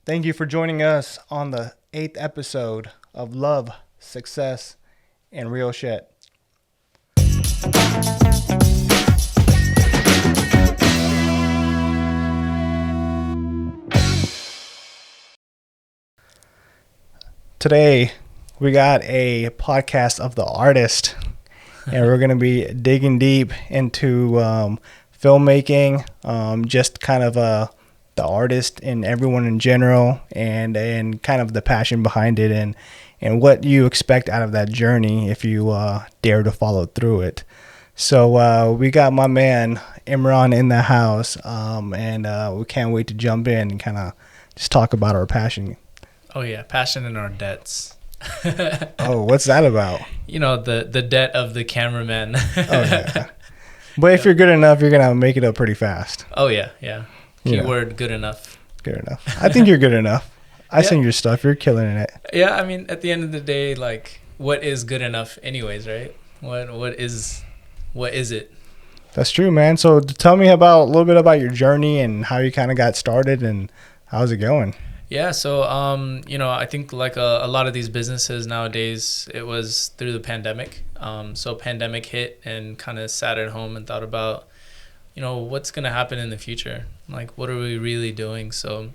Thank you for joining us on the 8th episode of Love, Success, and Real Shit. Today, we got a podcast of the artist, and we're going to be digging deep into filmmaking, just kind of the artist and everyone in general, and kind of the passion behind it, and what you expect out of that journey if you dare to follow through it. So we got my man Imran in the house, and we can't wait to jump in and kind of just talk about our passion. Oh yeah, passion and our debts. Oh, what's that about? You know, the debt of the cameraman. Oh yeah. But if you're good enough, you're gonna make it up pretty fast. Oh yeah. Keyword good enough. Good enough. I think you're good enough. I seen your stuff. You're killing it. Yeah, I mean, at the end of the day, like, what is good enough, anyways, right? What is it? That's true, man. So tell me about a little bit about your journey and how you kind of got started and how's it going? Yeah, so I think like a lot of these businesses nowadays, it was through the pandemic. So pandemic hit and kind of sat at home and thought about, what's gonna happen in the future? Like, what are we really doing? So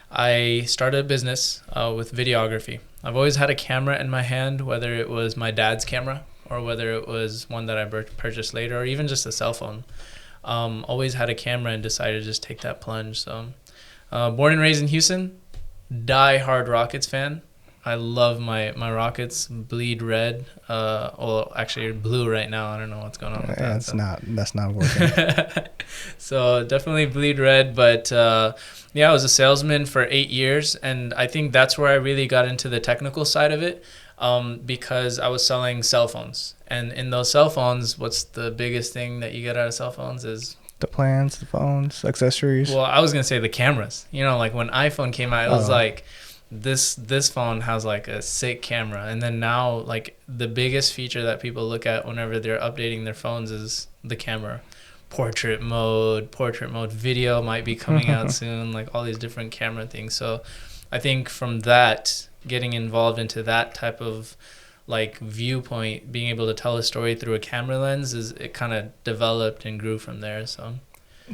I started a business with videography. I've always had a camera in my hand, whether it was my dad's camera or whether it was one that I purchased later, or even just a cell phone. Always had a camera and decided to just take that plunge. So born and raised in Houston. Die-hard Rockets fan. I love my Rockets. Bleed red. Well, actually blue right now. I don't know what's going on with that. That's not working. So definitely bleed red. But I was a salesman for 8 years, and I think that's where I really got into the technical side of it, because I was selling cell phones. And in those cell phones, what's the biggest thing that you get out of cell phones is the plans, the phones, accessories. Well, I was gonna say the cameras. Like when iPhone came out, it was like this phone has like a sick camera, and then now like the biggest feature that people look at whenever they're updating their phones is the camera. Portrait mode video might be coming out soon, like all these different camera things. So I think from that, getting involved into that type of like viewpoint, being able to tell a story through a camera lens, it kind of developed and grew from there. So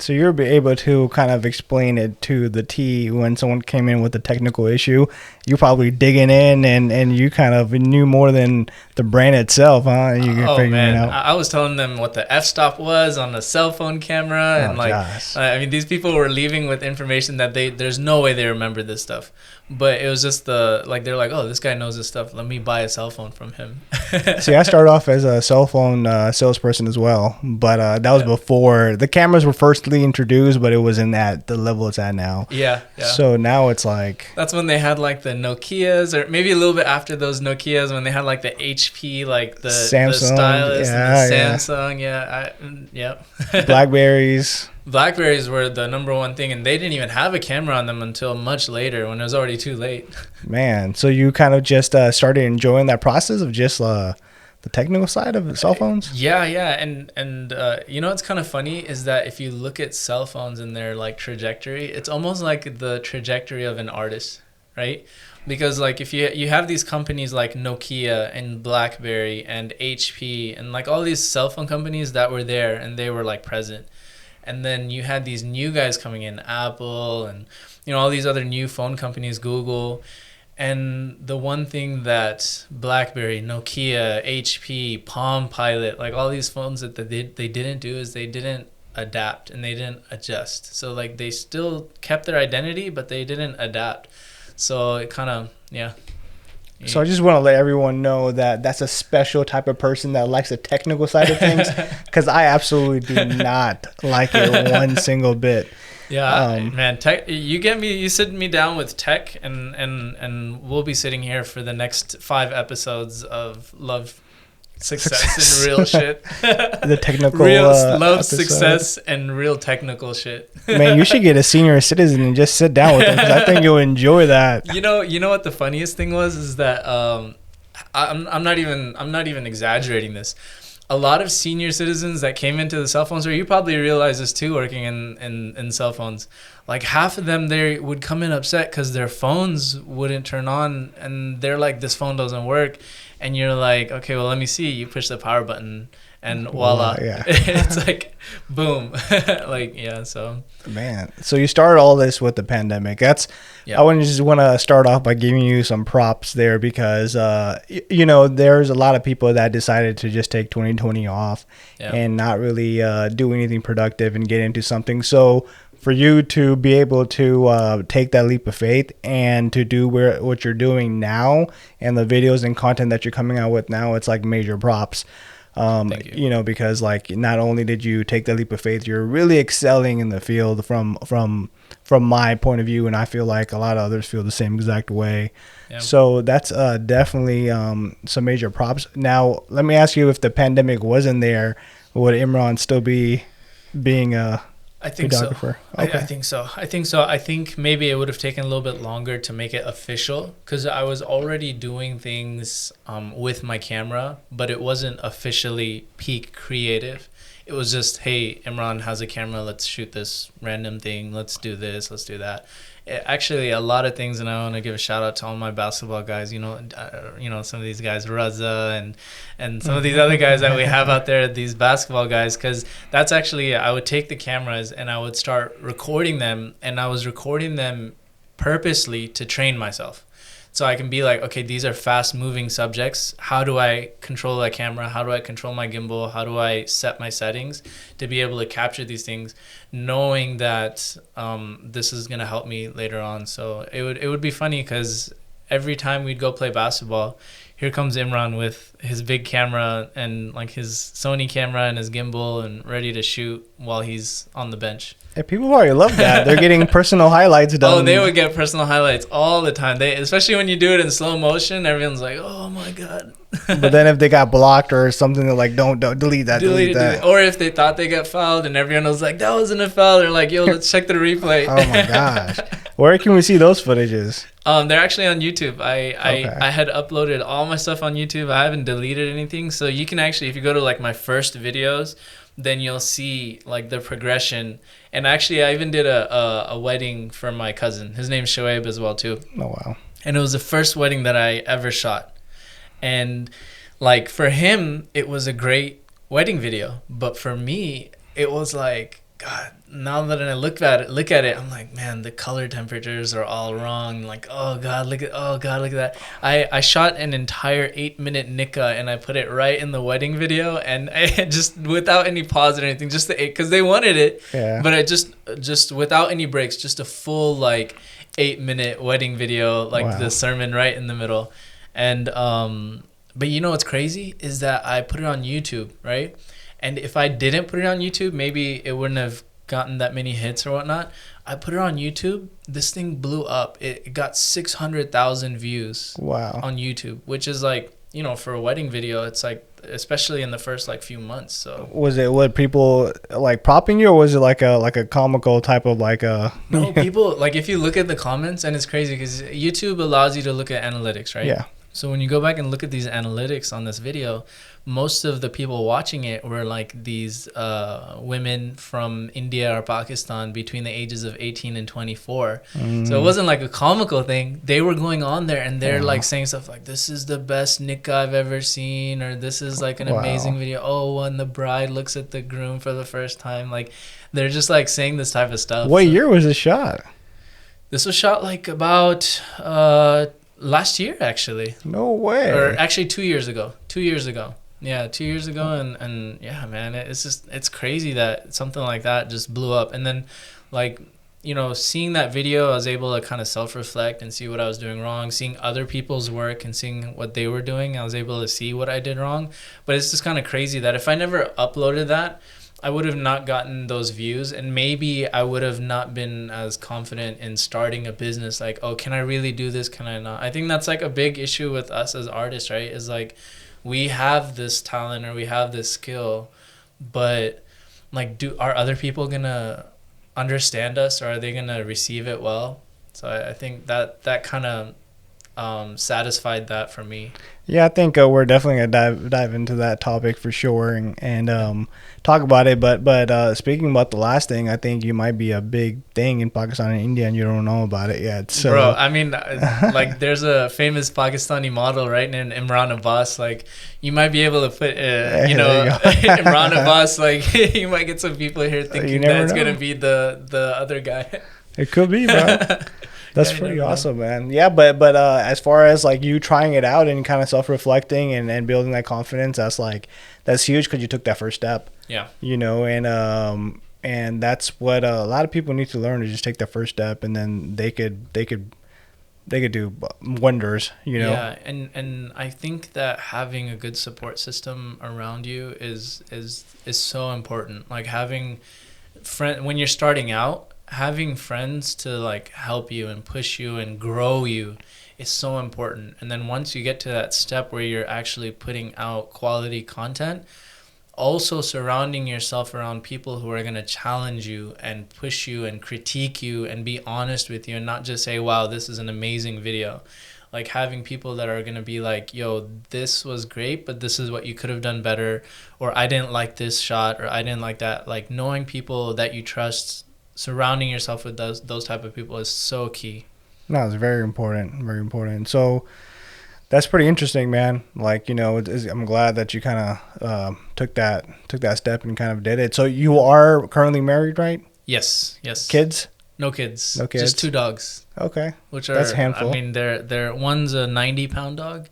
you'll be able to kind of explain it to the T when someone came in with a technical issue. You probably digging in and you kind of knew more than the brand itself, huh? You man, I was telling them what the f-stop was on a cell phone camera, and I mean, these people were leaving with information that there's no way they remember this stuff. But it was just they're like, oh, this guy knows this stuff. Let me buy a cell phone from him. See, I started off as a cell phone salesperson as well, but that was before the cameras were firstly introduced, but it wasn't at the level it's at now. Yeah. So now it's like... That's when they had like the Nokias, or maybe a little bit after those Nokias, when they had like the HP, like the Samsung, the stylus, and the Samsung. Blackberries. Blackberries were the number one thing, and they didn't even have a camera on them until much later, when it was already too late. Man, so you kind of just started enjoying that process of just the technical side of cell phones? Yeah, and what's kind of funny is that if you look at cell phones and their like trajectory, it's almost like the trajectory of an artist, right? Because like if you have these companies like Nokia and BlackBerry and HP and like all these cell phone companies that were there and they were like present. And then you had these new guys coming in, Apple and, all these other new phone companies, Google. And the one thing that BlackBerry, Nokia, HP, Palm Pilot, like all these phones that they didn't do is they didn't adapt and they didn't adjust. So like they still kept their identity, but they didn't adapt. So it kind of, So I just want to let everyone know that that's a special type of person that likes the technical side of things, because I absolutely do not like it one single bit. Yeah, man, tech. You get me. You sit me down with tech, and we'll be sitting here for the next 5 episodes of Love, Success, and Real Shit. The technical real love, episode. Success, and real technical shit. Man, you should get a senior citizen and just sit down with them, because I think you'll enjoy that. You know what the funniest thing was is that I'm not even exaggerating this. A lot of senior citizens that came into the cell phones, or you probably realize this too, working in cell phones, like half of them they would come in upset because their phones wouldn't turn on, and they're like, this phone doesn't work, and you're like, okay, well, let me see. You push the power button, and voila, Yeah. it's like boom. Like, yeah, so Man, so you started all this with the pandemic. That's yeah. I just want to start off by giving you some props there because you know, there's a lot of people that decided to just take 2020 off Yeah. and not really do anything productive and get into something. So for you to be able to take that leap of faith and to do what you're doing now and the videos and content that you're coming out with now, it's like major props. Thank you. You know, because like not only did you take that leap of faith, you're really excelling in the field from my point of view, and I feel like a lot of others feel the same exact way. Yeah. So that's definitely some major props. Now, let me ask you, if the pandemic wasn't there, would Imran still be being a I think so. videographer? I think so. I think so. I think maybe it would have taken a little bit longer to make it official because I was already doing things with my camera, but it wasn't officially peak creative. It was just, hey, Imran has a camera. Let's shoot this random thing. Let's do this. Let's do that. Actually, a lot of things, and I want to give a shout out to all my basketball guys. You know, some of these guys, Raza, and some of these other guys that we have out there, these basketball guys, because that's actually, I would take the cameras and I would start recording them, and I was recording them purposely to train myself. So I can be like, okay, these are fast moving subjects. How do I control that camera? How do I control my gimbal? How do I set my settings to be able to capture these things, knowing that this is going to help me later on? So it would be funny because every time we'd go play basketball, here comes Imran with his big camera and like his Sony camera and his gimbal and ready to shoot while he's on the bench. Yeah, people probably love that. They're getting personal highlights done. Oh, they would get personal highlights all the time. They, especially when you do it in slow motion, everyone's like, "Oh my god!" But then if they got blocked or something, they're like, "Don't delete that, delete that." Or if they thought they got fouled and everyone was like, "That wasn't a foul," they're like, "Yo, let's check the replay." Oh my gosh, where can we see those footages? They're actually on YouTube. I had uploaded all my stuff on YouTube. I haven't deleted anything, so you can actually, if you go to like my first videos, then you'll see like the progression. And actually, I even did a wedding for my cousin. His name's Shoaib as well too. Oh wow! And it was the first wedding that I ever shot. And like for him, it was a great wedding video, but for me, it was like, God. Now that I look at it, I'm like, man, the color temperatures are all wrong. Like, oh God, look at that. I shot an entire 8-minute nikah and I put it right in the wedding video, and I just without any pause or anything, just because they wanted it. Yeah. But I just without any breaks, just a full like 8-minute wedding video, like Wow. the sermon right in the middle. And but you know what's crazy is that I put it on YouTube, right? And if I didn't put it on YouTube, maybe it wouldn't have gotten that many hits or whatnot. I put it on YouTube. This thing blew up. It got 600,000 views. Wow. On YouTube, which is like, you know, for a wedding video, it's like, especially in the first like few months. So Was it what people like propping you, or was it like a comical type of like a? no, people like, if you look at the comments, and it's crazy because YouTube allows you to look at analytics, right? Yeah. So when you go back and look at these analytics on this video, most of the people watching it were like these women from India or Pakistan between the ages of 18 and 24. So it wasn't like a comical thing. They were going on there and they're like saying stuff like, this is the best nikah I've ever seen, or this is like an amazing video. Oh, when the bride looks at the groom for the first time. Like, they're just like saying this type of stuff. What year was it shot? This was shot like about last year, actually. No way. Or actually 2 years ago. 2 years ago. Yeah, 2 years ago. And yeah, man, it's crazy that something like that just blew up. And then, like, you know, seeing that video, I was able to kind of self-reflect and see what I was doing wrong. Seeing other people's work and seeing what they were doing, I was able to see what I did wrong. But it's just kind of crazy that if I never uploaded that, I would have not gotten those views, and maybe I would have not been as confident in starting a business. Like, oh, can I really do this? Can I not? I think that's like a big issue with us as artists, right? Is like, we have this talent or we have this skill, but like, are other people gonna understand us, or are they gonna receive it well? So I think that kind of satisfied that for me. Yeah, I think we're definitely gonna dive into that topic for sure, and talk about it. But speaking about the last thing, I think you might be a big thing in Pakistan and India, and you don't know about it yet. Bro, So, I mean, like, there's a famous Pakistani model, right, named Imran Abbas. Like, you might be able to put, there you go. Imran Abbas. Like, you might get some people here You thinking never that it's know. gonna be the other guy. It could be, bro. That's Yeah, you pretty never know. awesome, man. Yeah, but as far as like you trying it out and kind of self-reflecting and building that confidence, that's huge because you took that first step. Yeah. You know, and that's what a lot of people need to learn to just take that first step, and then they could do wonders. You know. Yeah, and I think that having a good support system around you is so important. Like, having when you're starting out, having friends to like help you and push you and grow you is so important. And then once you get to that step where you're actually putting out quality content, also surrounding yourself around people who are going to challenge you and push you and critique you and be honest with you, and not just say, wow, this is an amazing video. Like, having people that are going to be like, yo, this was great, but this is what you could have done better, or I didn't like this shot, or I didn't like that. Like, knowing people that you trust, surrounding yourself with those type of people is so key. No, it's very important, very important. So that's pretty interesting, man. Like, you know, I'm glad that you kind of took that step and kind of did it. So you are currently married, right? Yes. Kids? No kids. No kids. Just 2 dogs, Okay, which are, that's a handful. I mean, they're one's a 90-pound dog.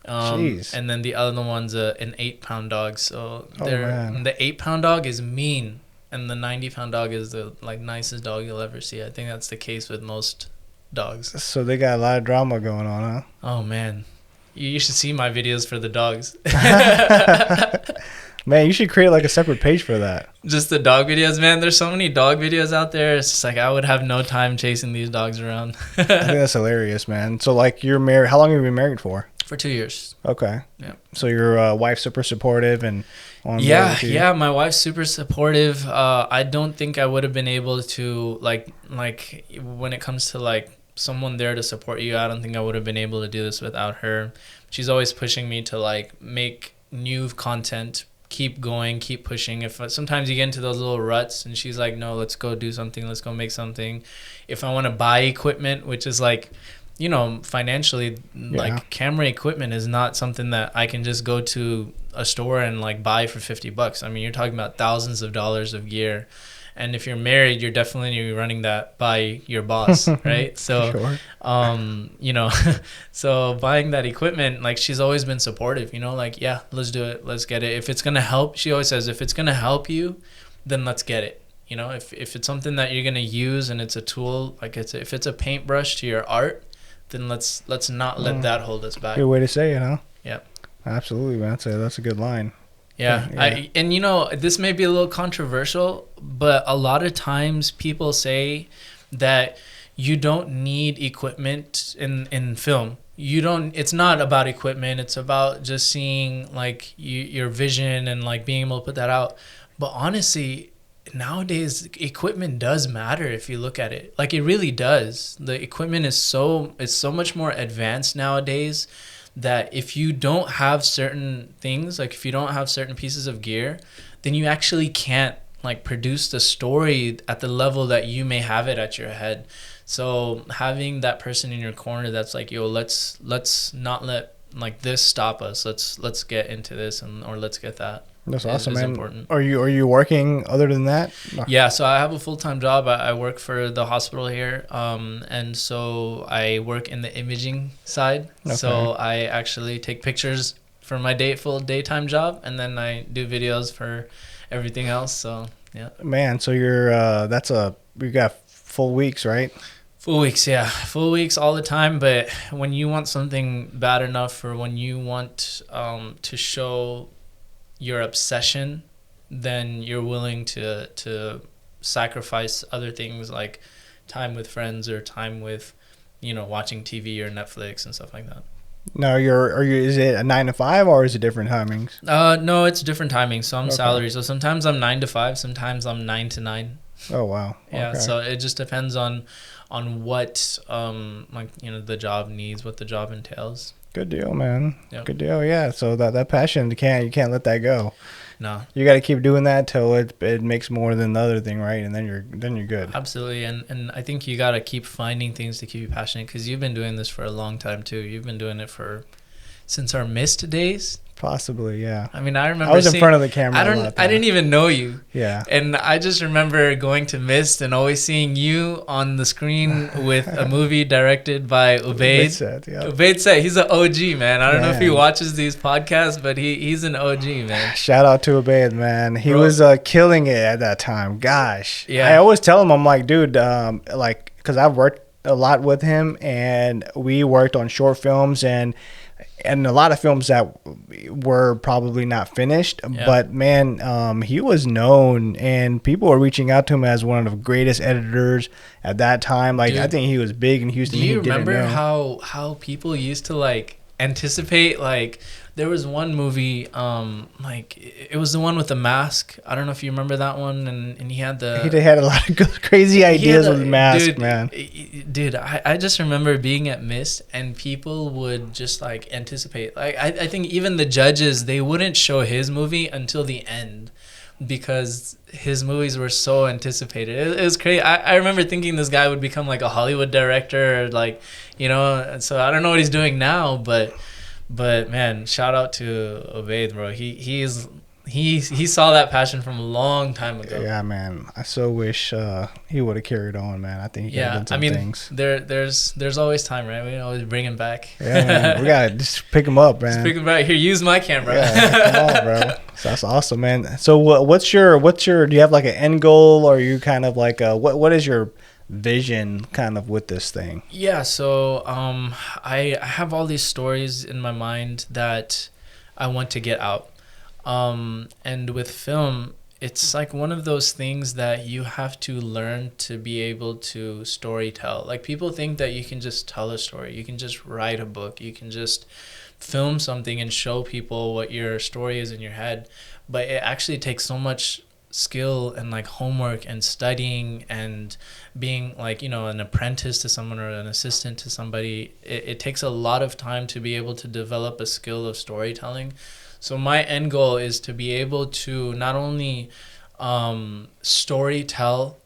Jeez. And then the other one's an 8-pound dog. So man. the 8-pound dog is mean, and the 90-pound dog is the like nicest dog you'll ever see. I think that's the case with most dogs. So they got a lot of drama going on, Oh man, you should see my videos for the dogs. huh? Man, you should create like a separate page for that. Just the dog videos, man. There's so many dog videos out there. It's just like I would have no time chasing these dogs around. I think that's hilarious, man. So like you're married. How long have you been married for? For 2 years. Okay. Yeah. So your wife's super supportive and on board with you? Yeah. My wife's super supportive. I don't think I would have been able to like when it comes to like someone there to support you. I don't think I would have been able to do this without her. She's always pushing me to like make new content, keep going, keep pushing. If sometimes you get into those little ruts, and she's like, no, let's go do something, let's go make something. If I want to buy equipment, which is like, you know, financially, like camera equipment is not something that I can just go to a store and like buy for $50. I mean, you're talking about thousands of dollars of gear. And if you're married, you're definitely running that by your boss, right? So, Sure. you know, so buying that equipment, like, she's always been supportive, you know, like, yeah, let's do it. Let's get it. If it's going to help, she always says, if it's going to help you, then let's get it. You know, if it's something that you're going to use and it's a tool, like if it's a paintbrush to your art, then let's not let that hold us back. Good way to say it, huh? Yep. Absolutely, man. That's a good line. Yeah. And you know, this may be a little controversial, but a lot of times people say that you don't need equipment in film. It's not about equipment. It's about just seeing like your vision and like being able to put that out. But honestly, nowadays equipment does matter if you look at it. Like, it really does. The equipment is so much more advanced nowadays that if you don't have certain things, like if you don't have certain pieces of gear, then you actually can't like produce the story at the level that you may have it at your head. So having that person in your corner that's like, yo, let's not let like this stop us. Let's get into this or let's get that. That's awesome, man. Important. Are you working other than that? Yeah, so I have a full-time job. I work for the hospital here, and so I work in the imaging side. Okay. So I actually take pictures for my full daytime job, and then I do videos for everything else. So yeah. Man, so you're you got full weeks, right? Full weeks, yeah. Full weeks all the time. But when you want something bad enough, or when you want to show your obsession, then you're willing to sacrifice other things like time with friends or time with, you know, watching TV or Netflix and stuff like that. Now is it a 9 to 5 or is it different timings? No, it's different timings. So I'm salary. So sometimes I'm 9 to 5, sometimes I'm 9 to 9. Oh wow. Yeah, Okay. so it just depends on what like the job needs, what the job entails. Good deal, man. Yep. Good deal. Yeah. So that passion, you can't let that go. No, You got to keep doing that till it makes more than the other thing, right? And then you're good. absolutely, and I think you gotta keep finding things to keep you passionate because you've been doing this for a long time too. You've been doing it for since our mist days. Possibly, yeah. I mean, I remember I was in seeing, front of the camera I a don't. lot I then. didn't even know you. Yeah. And I just remember going to Mist and always seeing you on the screen with a movie directed by Ubaid. Said, yeah. Ubaid said he's an OG, man. I don't know if he Man. watches these podcasts, but he's an OG, man. Shout out to Abed, man. He Bro. was killing it at that time. Gosh. Yeah. I always tell him, I'm like, dude, like, because I've worked a lot with him, and we worked on short films and a lot of films that were probably not finished. Yeah. But man, he was known, and people were reaching out to him as one of the greatest editors at that time. Like, Dude, I think he was big in Houston. Do you He didn't remember know. how people used to like anticipate like there was one movie like it was the one with the mask. I don't know if you remember that one, and he had the He had a lot of crazy ideas with the mask, dude, man. Dude, I just remember being at Mist and people would just like anticipate. Like I think even the judges, they wouldn't show his movie until the end because his movies were so anticipated. It was crazy. I remember thinking this guy would become like a Hollywood director, or like, and so I don't know what he's doing now, but man, shout out to Obaid, bro. He saw that passion from a long time ago. Yeah, man. I so wish he would have carried on, man. I think he could have done some things. There's always time, right? We can always bring him back. Yeah, man. We gotta just pick him up, man. Just pick him back. Here, use my camera. Yeah, come on, bro. So that's awesome, man. So what's your? Do you have like an end goal, or are you kind of like what is your vision kind of with this thing? Yeah, so I have all these stories in my mind that I want to get out. And with film, it's like one of those things that you have to learn to be able to story tell. Like, people think that you can just tell a story, you can just write a book, you can just film something and show people what your story is in your head, but it actually takes so much skill and like homework and studying and being like an apprentice to someone or an assistant to somebody. It takes a lot of time to be able to develop a skill of storytelling. So my end goal is to be able to not only story tell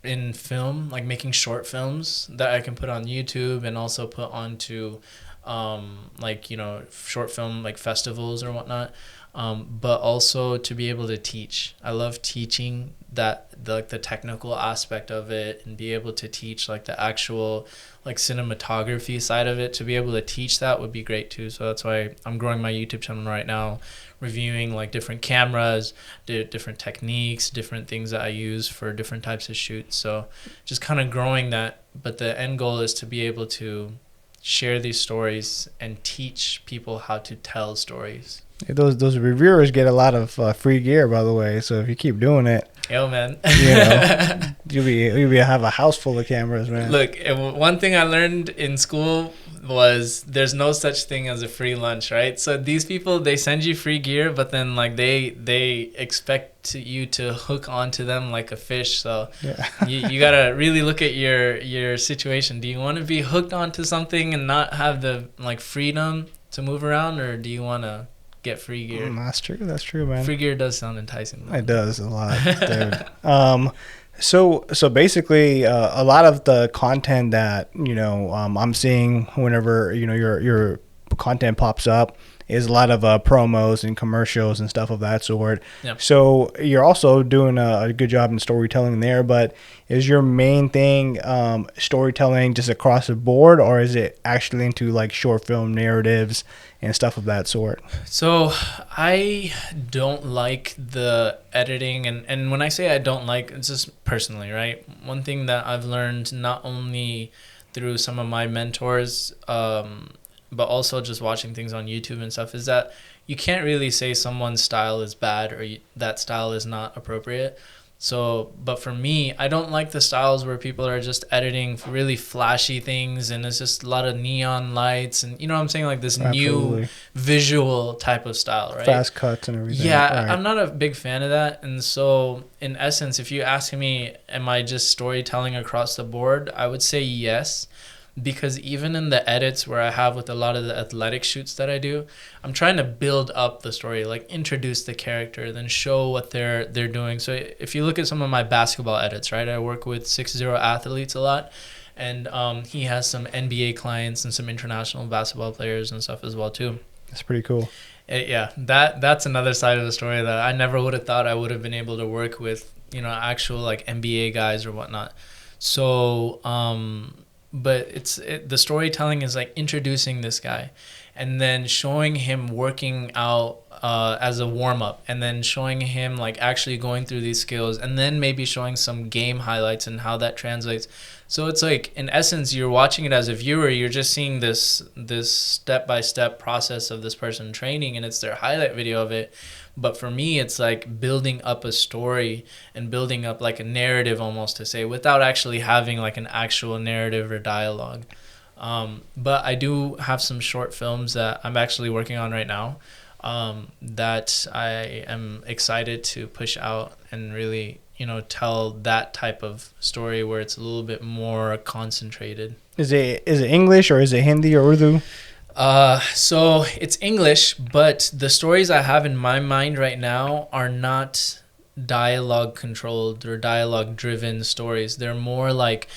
in film, like making short films that I can put on YouTube and also put onto short film like festivals or whatnot, but also to be able to teach. I love teaching the technical aspect of it, and be able to teach like the actual like cinematography side of it. To be able to teach that would be great too. So that's why I'm growing my YouTube channel right now, reviewing like different cameras, different techniques, different things that I use for different types of shoots. So just kind of growing that. But the end goal is to be able to share these stories and teach people how to tell stories. Those reviewers get a lot of free gear, by the way. So if you keep doing it, Yo, man. you'll be have a house full of cameras, man. Look, one thing I learned in school was there's no such thing as a free lunch, right? So these people, they send you free gear, but then like they expect you to hook onto them like a fish. So yeah. you gotta really look at your situation. Do you want to be hooked onto something and not have the like freedom to move around, or do you want to get free gear? That's true, man. Free gear does sound enticing though. It does a lot, dude. So basically, a lot of the content that I'm seeing whenever your content pops up is a lot of promos and commercials and stuff of that sort. Yep. So you're also doing a good job in storytelling there, but is your main thing storytelling just across the board, or is it actually into like short film narratives and stuff of that sort? So I don't like the editing, and when I say I don't like, it's just personally, right? One thing that I've learned not only through some of my mentors, but also just watching things on YouTube and stuff, is that you can't really say someone's style is bad or that style is not appropriate. So, but for me, I don't like the styles where people are just editing really flashy things and it's just a lot of neon lights and you know what I'm saying, like this new Absolutely. visual type of style, right? Fast cuts and everything. Yeah, Right. I'm not a big fan of that. And so, in essence, if you ask me, am I just storytelling across the board? I would say yes. Because even in the edits where I have with a lot of the athletic shoots that I do, I'm trying to build up the story, like introduce the character, then show what they're doing. So if you look at some of my basketball edits, right, I work with 6-0 athletes a lot, and he has some NBA clients and some international basketball players and stuff as well too. That's pretty cool. Yeah, that's another side of the story that I never would have thought I would have been able to work with, you know, actual like NBA guys or whatnot. So, but the storytelling is like introducing this guy, and then showing him working out as a warm up, and then showing him like actually going through these skills, and then maybe showing some game highlights and how that translates. So it's like in essence, you're watching it as a viewer. You're just seeing this step by step process of this person training, and it's their highlight video of it. But for me, it's like building up a story and building up like a narrative almost to say without actually having like an actual narrative or dialogue. But I do have some short films that I'm actually working on right now that I am excited to push out and really, you know, tell that type of story where it's a little bit more concentrated. Is it English or is it Hindi or Urdu? So it's English, but the stories I have in my mind right now are not dialogue controlled or dialogue driven stories. They're more like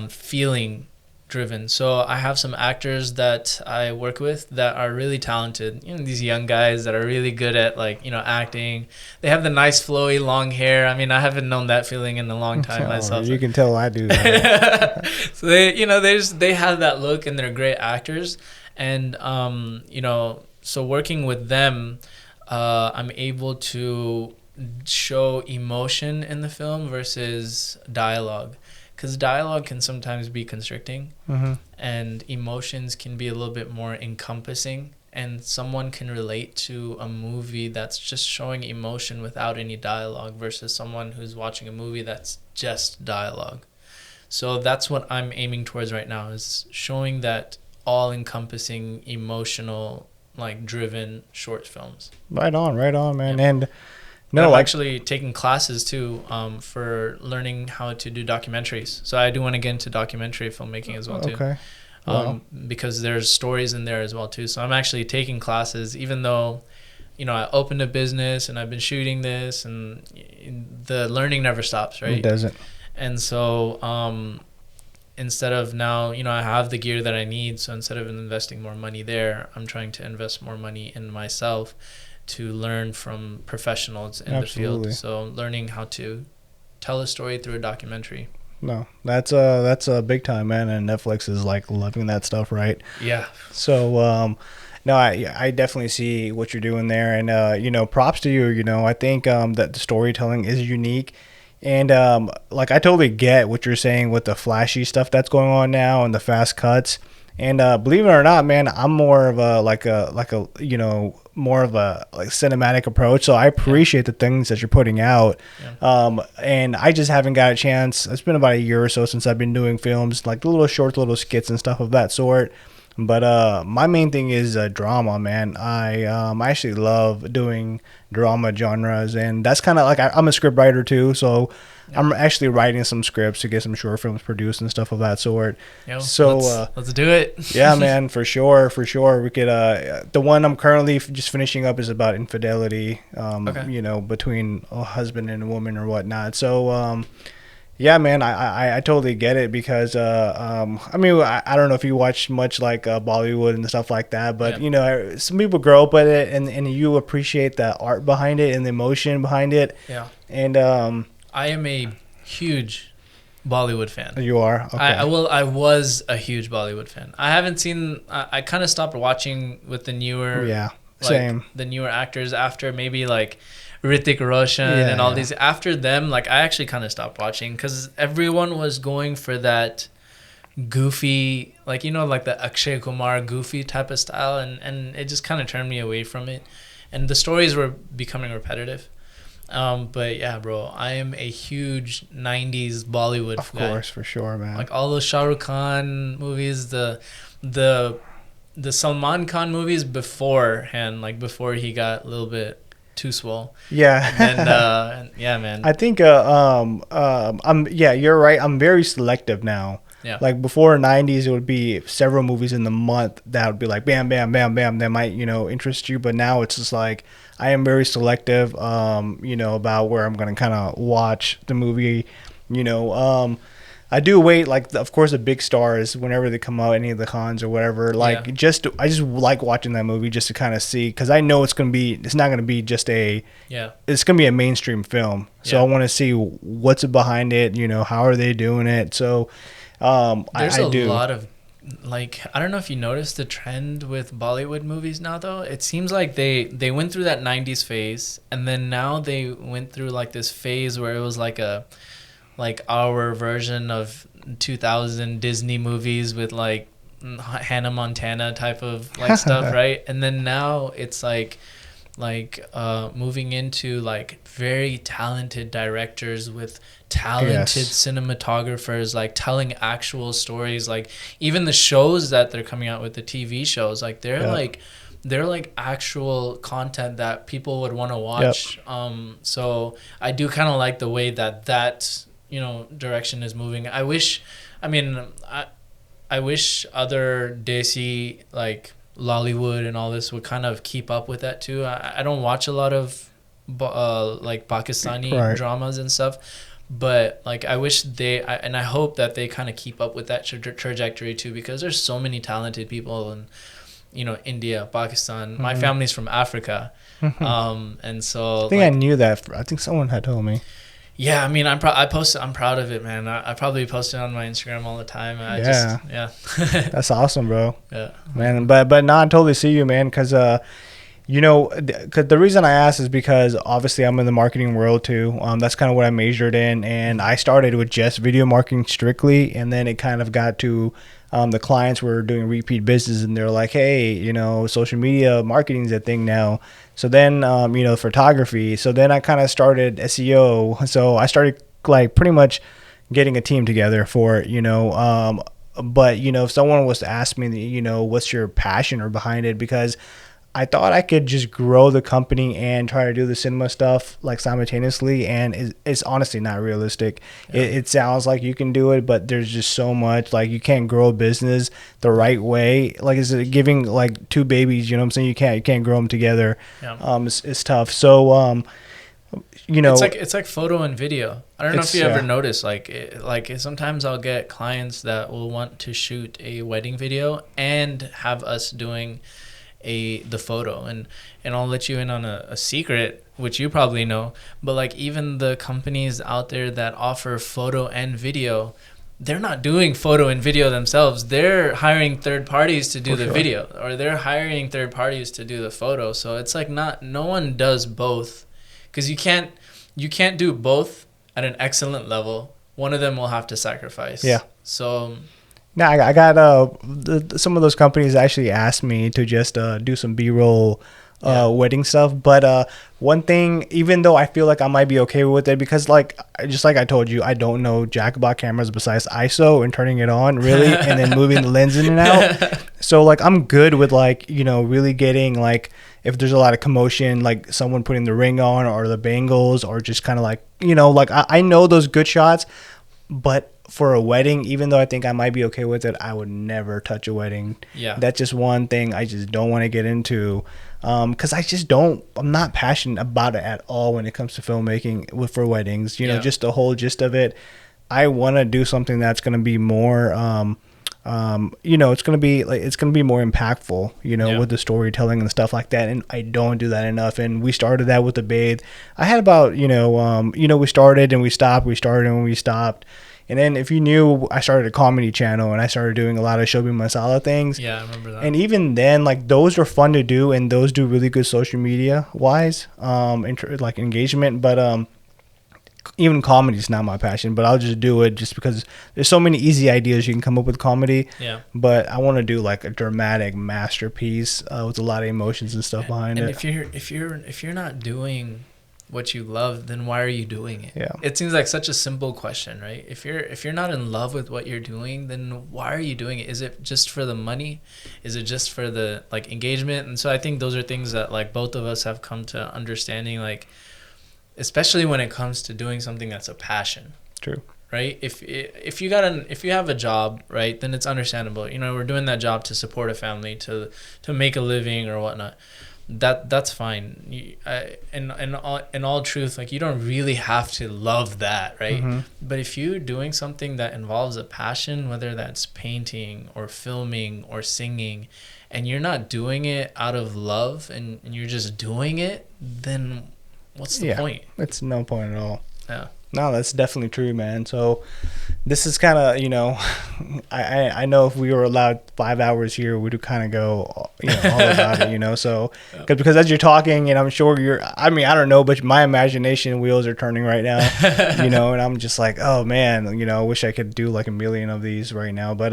feeling driven. So I have some actors that I work with that are really talented. You know, these young guys that are really good at like, you know, acting. They have the nice flowy long hair. I mean, I haven't known that feeling in a long time myself. You can tell I do that. So they, you know, they have that look and they're great actors. And, you know, so working with them, I'm able to show emotion in the film versus dialogue. Because dialogue can sometimes be constricting, and emotions can be a little bit more encompassing. And someone can relate to a movie that's just showing emotion without any dialogue versus someone who's watching a movie that's just dialogue. So that's what I'm aiming towards right now, is showing that all-encompassing, emotional, like driven short films. Right on, man. Yeah. And I'm actually taking classes too for learning how to do documentaries. So I do want to get into documentary filmmaking as well too. Okay. Wow. Because there's stories in there as well too. So I'm actually taking classes, even though, you know, I opened a business and I've been shooting this, and the learning never stops, right? It doesn't. And so instead of now, you know, I have the gear that I need. So instead of investing more money there, I'm trying to invest more money in myself to learn from professionals in the field. So learning how to tell a story through a documentary. No, that's a big time, man. And Netflix is like loving that stuff, right? Yeah. So, no, I definitely see what you're doing there. And, you know, props to you. You know, I think that the storytelling is unique. And like I totally get what you're saying with the flashy stuff that's going on now and the fast cuts. And believe it or not, man, I'm more of a like a you know, more of a like cinematic approach. So I appreciate the things that you're putting out. Yeah. And I just haven't got a chance. It's been about a year or so since I've been doing films, like little short little skits and stuff of that sort. But my main thing is drama, man. I actually love doing drama genres, and that's kind of like I'm a script writer too, so yeah. I'm actually writing some scripts to get some short films produced and stuff of that sort. Yo, so let's do it. Yeah, man, for sure. We could. The one I'm currently just finishing up is about infidelity. You know, between a husband and a woman or whatnot. So. Yeah, man, I totally get it because, I mean, I don't know if you watch much like Bollywood and stuff like that, but, yeah. You know, some people grow up with it and you appreciate the art behind it and the emotion behind it. Yeah. And I am a huge Bollywood fan. You are? Okay. I was a huge Bollywood fan. I haven't seen, I kind of stopped watching with the newer, yeah, like, same. The newer actors after maybe like Hrithik Roshan and all these. After them, like I actually kind of stopped watching because everyone was going for that goofy, like, you know, like the Akshay Kumar goofy type of style, and it just kind of turned me away from it. And the stories were becoming repetitive. But yeah, bro, I am a huge 90s Bollywood Of guy. course, for sure, man. Like all those Shah Rukh Khan movies, the the Salman Khan movies beforehand, like before he got a little bit too swole. And then Yeah. yeah, man. I think I'm yeah, you're right. I'm very selective now. Yeah. Like before 90s, it would be several movies in the month that would be like bam, bam, bam, bam, that might, interest you. But now it's just like I am very selective, about where I'm gonna kind of watch the movie. You know, I do wait, like, of course, the big stars whenever they come out, any of the cons or whatever. Like, Yeah. I just like watching that movie just to kind of see, because I know it's not gonna be just Yeah. it's gonna be a mainstream film. So Yeah. I want to see what's behind it. How are they doing it? So, There's I a do. lot of like I don't know if you noticed the trend with Bollywood movies now though. It seems like they went through that 90s phase and then now they went through like this phase where it was like our version of 2000 Disney movies with like Hannah Montana type of like stuff, right? And then now it's moving into like very talented directors with talented Yes. cinematographers like telling actual stories, like even the shows that they're coming out with, the TV shows, like Yep. they're like actual content that people would want to Yep. watch. So I do kind of like the way that direction is moving. I mean I wish other Desi like Lollywood and all this would kind of keep up with that too. I don't watch a lot of like Pakistani Right. dramas and stuff, but like I wish and I hope that they kind of keep up with that trajectory too, because there's so many talented people in India, Pakistan. My Mhm. family's from Africa, and so I think I like knew that. I think someone had told me. yeah, I mean, I'm proud of it, man. I probably post it on my Instagram all the time. Yeah. Yeah, That's awesome, bro. yeah, Man, but no, I totally see you, man. Cause cause the reason I asked is because obviously I'm in the marketing world too. That's kind of what I majored in, and I started with just video marketing strictly, and then it kind of got to the clients were doing repeat business, and they're like, hey, social media marketing is a thing now. So then, photography. So then I kind of started SEO. So I started like pretty much getting a team together for it, but if someone was to ask me, what's your passion or behind it, because I thought I could just grow the company and try to do the cinema stuff like simultaneously, and it's honestly not realistic. yeah, It sounds like you can do it, but there's just so much, like, you can't grow a business the right way. Like, it's giving like two babies, you know what I'm saying? You can't grow them together. yeah. It's tough. So It's like photo and video. I don't know if it's you ever noticed, like sometimes I'll get clients that will want to shoot a wedding video and have us doing the photo, and I'll let you in on a secret, which you probably know, but like even the companies out there that offer photo and video, they're not doing photo and video themselves. They're hiring third parties to do For the sure. video, or they're hiring third parties to do the photo. So it's like no one does both, because you can't do both at an excellent level. One of them will have to sacrifice. Yeah. So No, I got some of those companies actually asked me to just do some B-roll Yeah. wedding stuff. But one thing, even though I feel like I might be okay with it, because just like I told you, I don't know jack about cameras besides ISO and turning it on really, and then moving the lens in and out. So like I'm good with like really getting like if there's a lot of commotion, like someone putting the ring on or the bangles, or just kind of like like I know those good shots. But for a wedding, even though I think I might be okay with it, I would never touch a wedding. Yeah. That's just one thing I just don't want to get into. Because I'm not passionate about it at all when it comes to filmmaking for weddings. Yeah. Just the whole gist of it. I want to do something that's going to be more, it's going to be more impactful, Yeah. with the storytelling and stuff like that. And I don't do that enough. And we started that with the Bathe. I had about, we started and we stopped. We started and we stopped. And then if you knew, I started a comedy channel and I started doing a lot of Shobi Masala things. Yeah, I remember that. And even then, like, those are fun to do, and those do really good social media wise, like engagement. But even comedy is not my passion, but I'll just do it just because there's so many easy ideas you can come up with comedy. Yeah. But I want to do like a dramatic masterpiece with a lot of emotions and stuff behind And it. if you're not doing what you love, then why are you doing it? Yeah. It seems like such a simple question, right? If you're not in love with what you're doing, then why are you doing it? Is it just for the money? Is it just for the like engagement? And so I think those are things that like both of us have come to understanding, like especially when it comes to doing something that's a passion. True. Right? If you have a job, right, then it's understandable. You know, we're doing that job to support a family, to make a living or whatnot. That's fine. In all truth, like you don't really have to love that, right? Mm-hmm. But if you're doing something that involves a passion, whether that's painting or filming or singing, and you're not doing it out of love and you're just doing it, then what's the point? It's no point at all. Yeah. No, that's definitely true, man. So this is kind of, you know, I know if we were allowed 5 hours here, we'd kind of go, you know, all about it, you know. So because as you're talking, and I'm sure I don't know, but my imagination wheels are turning right now, you know, and I'm just like, oh man, you know, I wish I could do like a million of these right now. But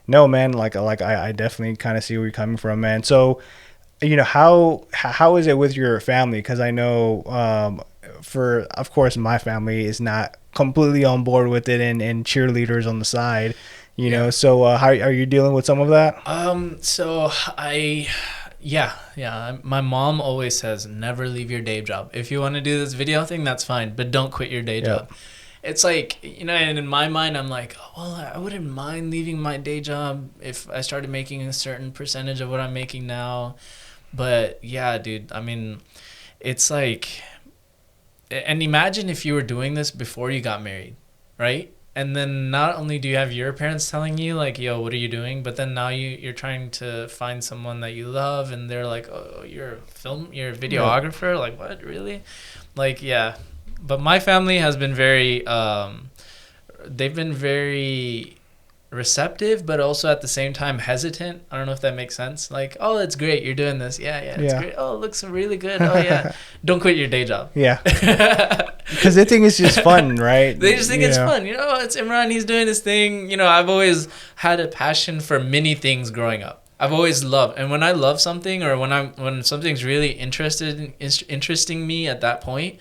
no, man, like I definitely kind of see where you're coming from, man. So, you know, how is it with your family? Because I know of course my family is not completely on board with it, and cheerleaders on the side, you know. So how are you dealing with some of that? So my mom always says never leave your day job. If you want to do this video thing, that's fine, but don't quit your day job. It's like, you know, and in my mind I'm like, oh, well, I wouldn't mind leaving my day job if I started making a certain percentage of what I'm making now. But yeah, dude, I mean, it's like, and imagine if you were doing this before you got married, right? And then not only do you have your parents telling you like, yo, what are you doing? But then now you're trying to find someone that you love, and they're like, oh, you're a videographer? Like, what, really? Like, yeah. But my family has been very, they've been very receptive, but also at the same time hesitant. I don't know if that makes sense. Like, oh, it's great, you're doing this. Yeah, it's great. Oh, it looks really good. Oh yeah. Don't quit your day job. Yeah. Because they think it's just fun, right? They just think it's fun. You know, it's Imran, he's doing this thing. You know, I've always had a passion for many things growing up. I've always loved, and when I love something, or when something's really interesting me at that point,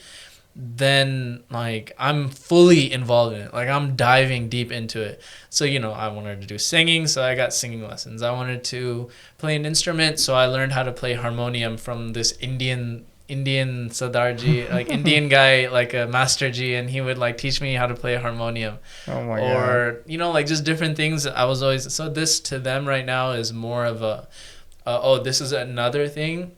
then like I'm fully involved in it. Like I'm diving deep into it. So, you know, I wanted to do singing, so I got singing lessons. I wanted to play an instrument, so I learned how to play harmonium from this Indian Sardarji, like Indian guy, like a Master Ji, and he would like teach me how to play a harmonium. Oh my God. Or, you know, like just different things. I was always, so this to them right now is more of a this is another thing.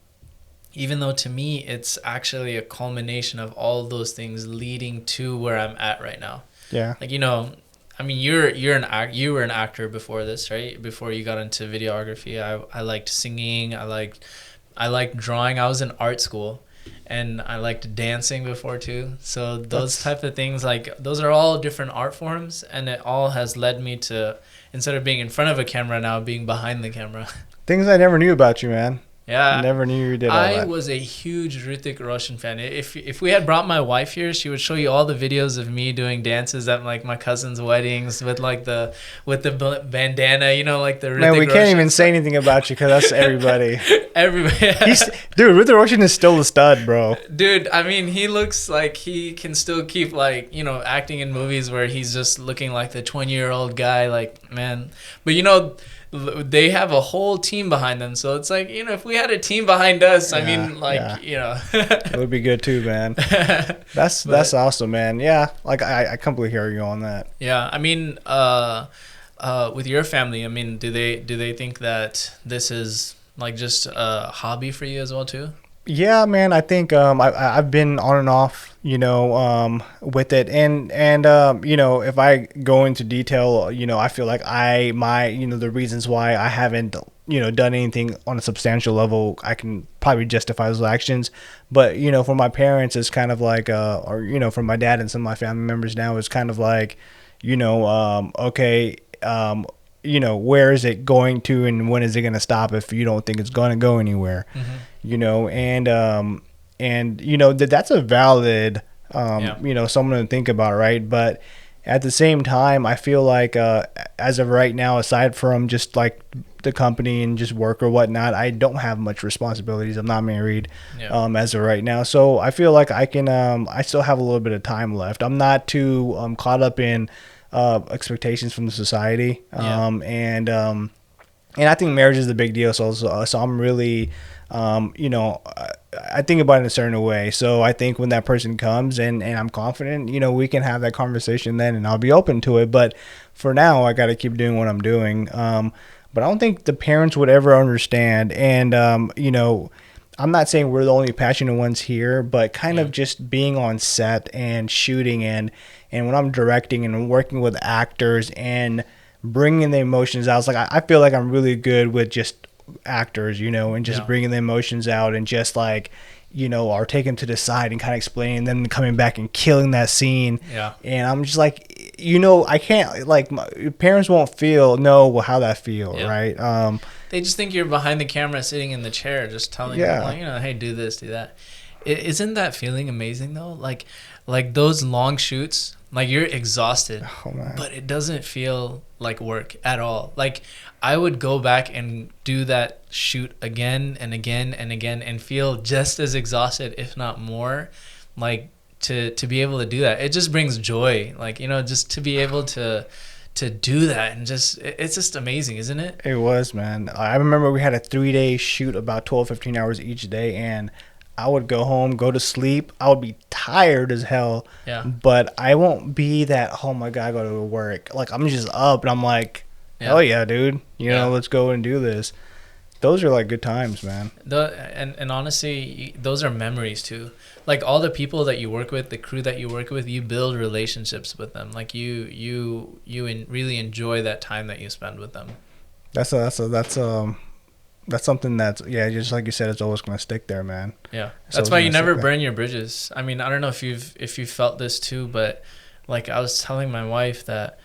Even though to me it's actually a culmination of all those things leading to where I'm at right now. Yeah. Like, you know, I mean, you were an actor before this, right? Before you got into videography. I liked singing. I liked drawing. I was in art school, and I liked dancing before too. So those type of things, like those are all different art forms, and it all has led me to, instead of being in front of a camera now, being behind the camera. Things I never knew about you, man. Yeah, never knew you did all that. I was a huge Hrithik Roshan fan. If we had brought my wife here, she would show you all the videos of me doing dances at like my cousin's weddings with the bandana, you know, like the Hrithik Man, we can't Roshan even say anything about you because that's everybody. Everybody. Dude, Hrithik Roshan is still a stud, bro. Dude, I mean, he looks like he can still keep like, you know, acting in movies where he's just looking like the 20-year-old guy, like, man. But you know, they have a whole team behind them, so it's like, you know, if we had a team behind us, I mean, like, you know, it would be good too, man. That's awesome, man. Yeah, like I completely hear you on that. Yeah, I mean, with your family, I mean, do they think that this is like just a hobby for you as well too? Yeah, man. I think I've been on and off, you know, with it, and you know, if I go into detail, you know, I feel like you know, the reasons why I haven't, you know, done anything on a substantial level, I can probably justify those actions. But you know, for my parents, it's kind of like, or you know, for my dad and some of my family members now, it's kind of like, you know, okay, you know, where is it going to, and when is it going to stop if you don't think it's going to go anywhere? Mm-hmm. You know, and you know, that's a valid, you know, something to think about, right? But At the same time, I feel like as of right now, aside from just like the company and just work or whatnot, I don't have much responsibilities. I'm not married Yeah. as of right now, so I feel like I can. I still have a little bit of time left. I'm not too caught up in expectations from the society, Yeah. and I think marriage is a big deal. So I'm really, you know, I think about it in a certain way. So I think when that person comes and I'm confident, you know, we can have that conversation then, and I'll be open to it. But for now, I got to keep doing what I'm doing. But I don't think the parents would ever understand. And you know, I'm not saying we're the only passionate ones here, but kind Yeah. of just being on set and shooting and when I'm directing and working with actors and bringing the emotions out. It's like I feel like I'm really good with just actors, you know, and just Yeah. bringing the emotions out and just like, you know, or take them to the side and kind of explaining them coming back and killing that scene. Yeah. And I'm just like, you know, I can't like my parents won't know how that feel, Yeah. right? They just think you're behind the camera sitting in the chair just telling them, Yeah. like, hey, do this, do that. Isn't that feeling amazing though? Like those long shoots, like you're exhausted, Oh man. but it doesn't feel like work at all. Like I would go back and do that shoot again and again and again and feel just as exhausted, if not more. Like to be able to do that, it just brings joy. Like, just to be able to do that, and it's just amazing, isn't it? It was, man. I remember we had a 3-day shoot, about 12, 15 hours each day, and I would go home, go to sleep. I would be tired as hell, Yeah. but I won't be that, oh my God, I go to work. Like, I'm just up, and I'm like, hell yeah, dude. You know, let's go and do this. Those are like good times, man. And honestly, those are memories too. Like all the people that you work with, the crew that you work with, you build relationships with them. Like you really enjoy that time that you spend with them. That's something that's, yeah, just like you said, it's always gonna stick there, man. Yeah, It's that's always why gonna you stick never there. burn your bridges. I mean, I don't know if you've felt this too, but like I was telling my wife that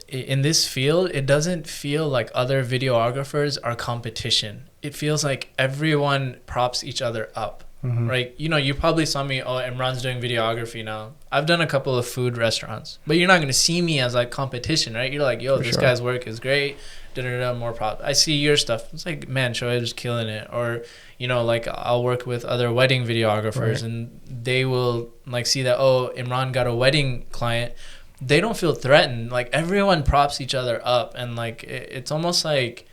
in this field, it doesn't feel like other videographers are competition. It feels like everyone props each other up. Mhm. Right? You probably saw me, Imran's doing videography now. I've done a couple of food restaurants, but you're not going to see me as like competition, right? You're like, yo, For this sure. guy's work is great. More prop. I see your stuff. It's like, man, Shoaib is killing it. Or, like I'll work with other wedding videographers, Right. and they will like see that, oh, Imran got a wedding client. They don't feel threatened. Like everyone props each other up, and like it's almost like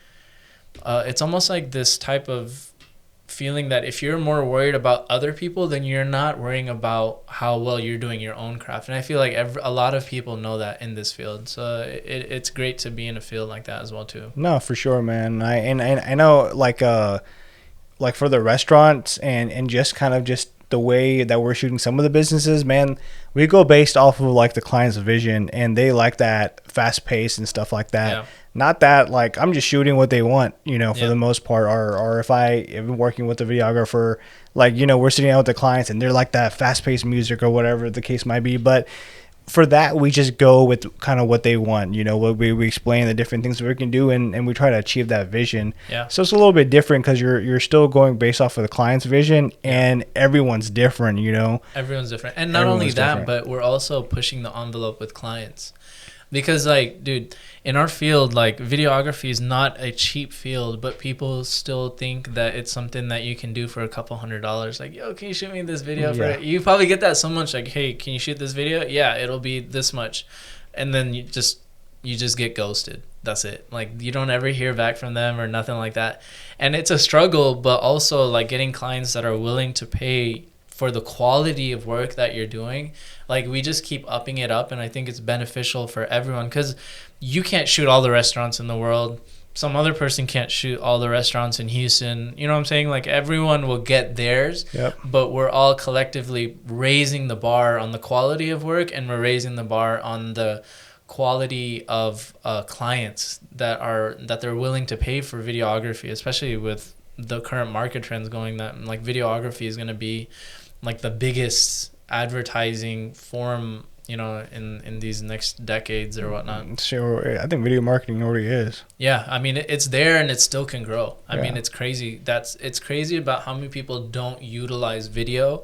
this type of feeling that if you're more worried about other people, then you're not worrying about how well you're doing your own craft. And I feel like a lot of people know that in this field. So it's great to be in a field like that as well too. No, for sure, man. I know like for the restaurants and just kind of just the way that we're shooting some of the businesses, man, we go based off of like the client's vision, and they like that fast pace and stuff like that. Yeah. Not that like I'm just shooting what they want, for Yeah. the most part, or if I am working with the videographer, like, we're sitting out with the clients and they're like that fast paced music or whatever the case might be. But for that, we just go with kind of what they want, what we explain the different things that we can do, and we try to achieve that vision. Yeah. So it's a little bit different because you're still going based off of the client's vision, and everyone's different, Everyone's different. And not only Everyone's that, different. but we're also pushing the envelope with clients. Because like, dude, in our field, like videography is not a cheap field, but people still think that it's something that you can do for a couple $100. Like, yo, can you shoot me this video for Yeah. it? You probably get that so much, like, hey, can you shoot this video? Yeah, it'll be this much. And then you just get ghosted. That's it. Like, you don't ever hear back from them or nothing like that. And it's a struggle, but also like getting clients that are willing to pay for the quality of work that you're doing. Like, we just keep upping it up, and I think it's beneficial for everyone, because you can't shoot all the restaurants in the world. Some other person can't shoot all the restaurants in Houston. You know what I'm saying? Like, everyone will get theirs. Yep. But we're all collectively raising the bar on the quality of work, and we're raising the bar on the quality of clients that they're willing to pay for videography, especially with the current market trends going, that like videography is going to be like the biggest advertising form, in these next decades or whatnot. Sure, I think video marketing already is. Yeah, I mean, it's there and it still can grow. I Yeah. mean, it's crazy. It's crazy about how many people don't utilize video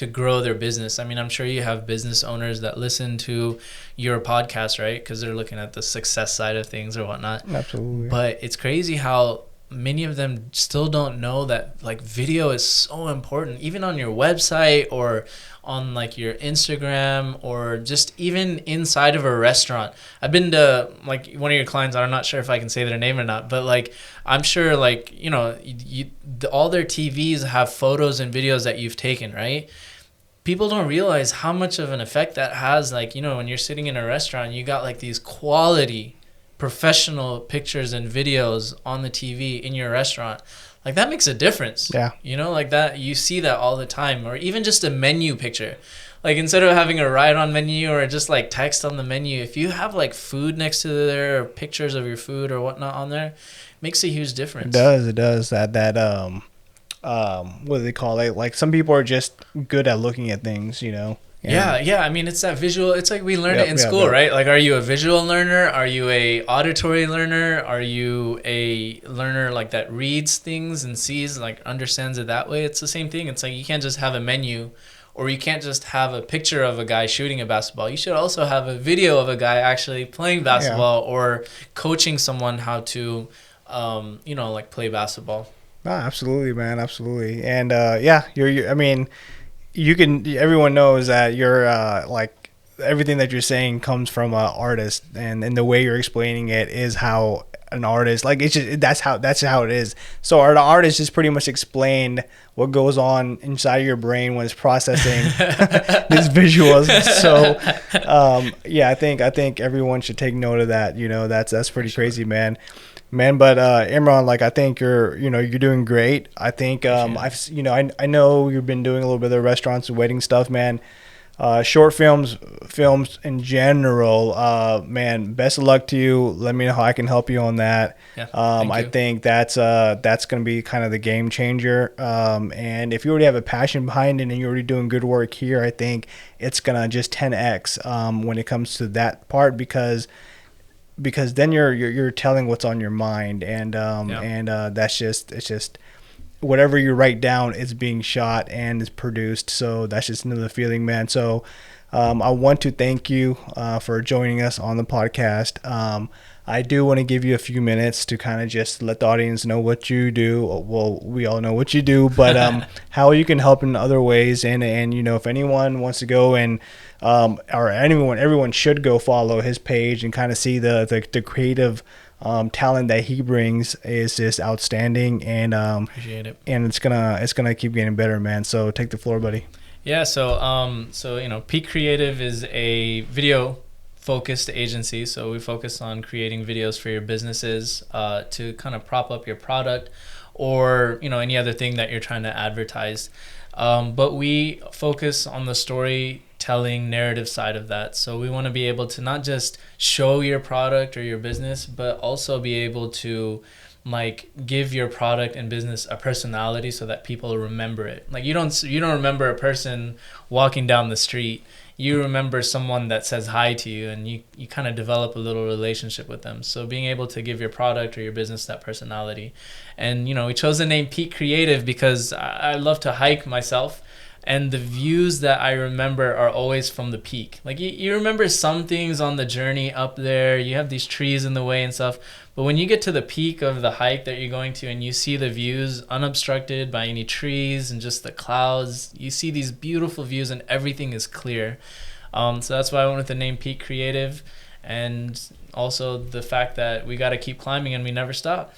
to grow their business. I mean, I'm sure you have business owners that listen to your podcast, right? Because they're looking at the success side of things or whatnot. Absolutely. But it's crazy how many of them still don't know that like video is so important, even on your website or on like your Instagram or just even inside of a restaurant. I've been to like one of your clients, I'm not sure if I can say their name or not, but like I'm sure like, you know, all their TVs have photos and videos that you've taken, right? People don't realize how much of an effect that has. Like, you know, when you're sitting in a restaurant, you got like these quality professional pictures and videos on the TV in your restaurant. Like that makes a difference. Yeah. You know, like that, you see that all the time. Or even just a menu picture. Like instead of having a write-on menu or just like text on the menu, if you have like food next to there or pictures of your food or whatnot on there, it makes a huge difference. It does. What do they call it? Like some people are just good at looking at things, you know. Yeah. I mean, it's that visual. It's like we learn it in school, right? Like, are you a visual learner? Are you a auditory learner? Are you a learner like that reads things and sees, like understands it that way? It's the same thing. It's like you can't just have a menu, or you can't just have a picture of a guy shooting a basketball. You should also have a video of a guy actually playing basketball or coaching someone how to, you know, like play basketball. Oh, absolutely, man, absolutely. And you're I mean, everyone knows that you're like everything that you're saying comes from an artist, and the way you're explaining it is how an artist, like it's just that's how it is. So the artist just pretty much explained what goes on inside of your brain when it's processing these visuals. So I think everyone should take note of that. You know, that's pretty crazy, man. But Imran, like I think you're doing great. I think I know you've been doing a little bit of the restaurants and wedding stuff, man. Short films in general, man. Best of luck to you. Let me know how I can help you on that. Yeah, I think that's gonna be kind of the game changer. And if you already have a passion behind it and you're already doing good work here, I think it's gonna just 10x when it comes to that part because then you're telling what's on your mind, and it's just whatever you write down is being shot and is produced. So that's just another feeling, man. So I want to thank you for joining us on the podcast. I do want to give you a few minutes to kind of just let the audience know what you do. Well, we all know what you do, but how you can help in other ways. And you know, if anyone wants to go and or everyone should go follow his page and kind of see the creative talent that he brings is just outstanding, and appreciate it. And it's gonna keep getting better, man. So take the floor, buddy. Yeah. So you know, Peak Creative is a video focused agency. So we focus on creating videos for your businesses to kind of prop up your product or, you know, any other thing that you're trying to advertise. But we focus on the storytelling narrative side of that. So we want to be able to not just show your product or your business, but also be able to like give your product and business a personality so that people remember it. Like you don't remember a person walking down the street. You remember someone that says hi to you, and you kind of develop a little relationship with them. So being able to give your product or your business that personality. And, you know, we chose the name Peak Creative because I love to hike myself. And the views that I remember are always from the peak. Like you remember some things on the journey up there. You have these trees in the way and stuff. But when you get to the peak of the hike that you're going to and you see the views unobstructed by any trees and just the clouds, you see these beautiful views and everything is clear. So that's why I went with the name Peak Creative, and also the fact that we got to keep climbing and we never stop.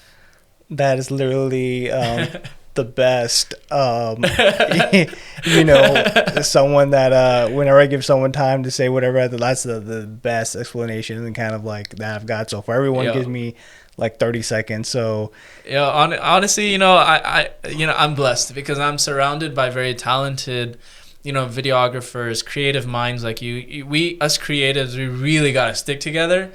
That is literally the best. You know, someone that whenever I give someone time to say whatever, that's the best explanation and kind of like that I've got so far. Everyone gives me like 30 seconds. So yeah, honestly, you know, I'm blessed because I'm surrounded by very talented, you know, videographers, creative minds like you. Us creatives, we really got to stick together.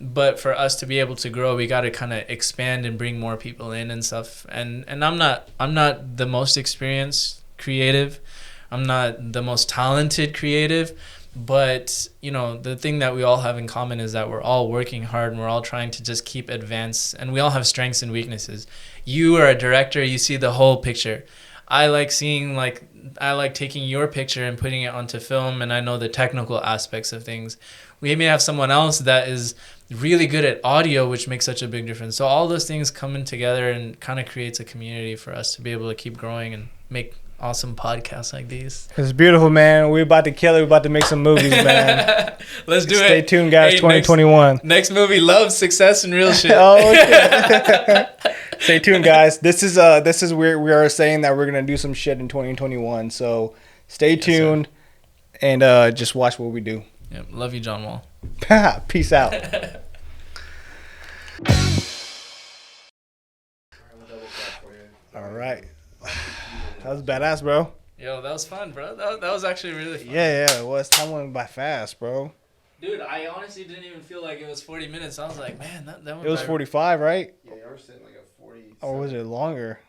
But for us to be able to grow, we got to kind of expand and bring more people in and stuff. And I'm not the most experienced creative. I'm not the most talented creative. But, you know, the thing that we all have in common is that we're all working hard and we're all trying to just keep advance. And we all have strengths and weaknesses. You are a director. You see the whole picture. I like seeing I like taking your picture and putting it onto film, and I know the technical aspects of things. We may have someone else that is really good at audio, which makes such a big difference. So all those things coming together and kind of creates a community for us to be able to keep growing and make awesome podcasts like these. It's beautiful, man. We're about to kill it. We're about to make some movies, man. Let's do it. Stay tuned, guys. Hey, 2021. Next movie, love, success, and real shit. Oh, okay. Stay tuned, guys. This is where we are saying that we're gonna do some shit in 2021. So stay tuned and just watch what we do. Yep. Love you, John Wall. Peace out. All right. That was badass, bro. Yo, that was fun, bro. That was actually really fun. Yeah, it was. Time went by fast, bro. Dude, I honestly didn't even feel like it was 40 minutes. I was like, man, that went It was by 45, right? Yeah, you were sitting like a 40. Or was it longer?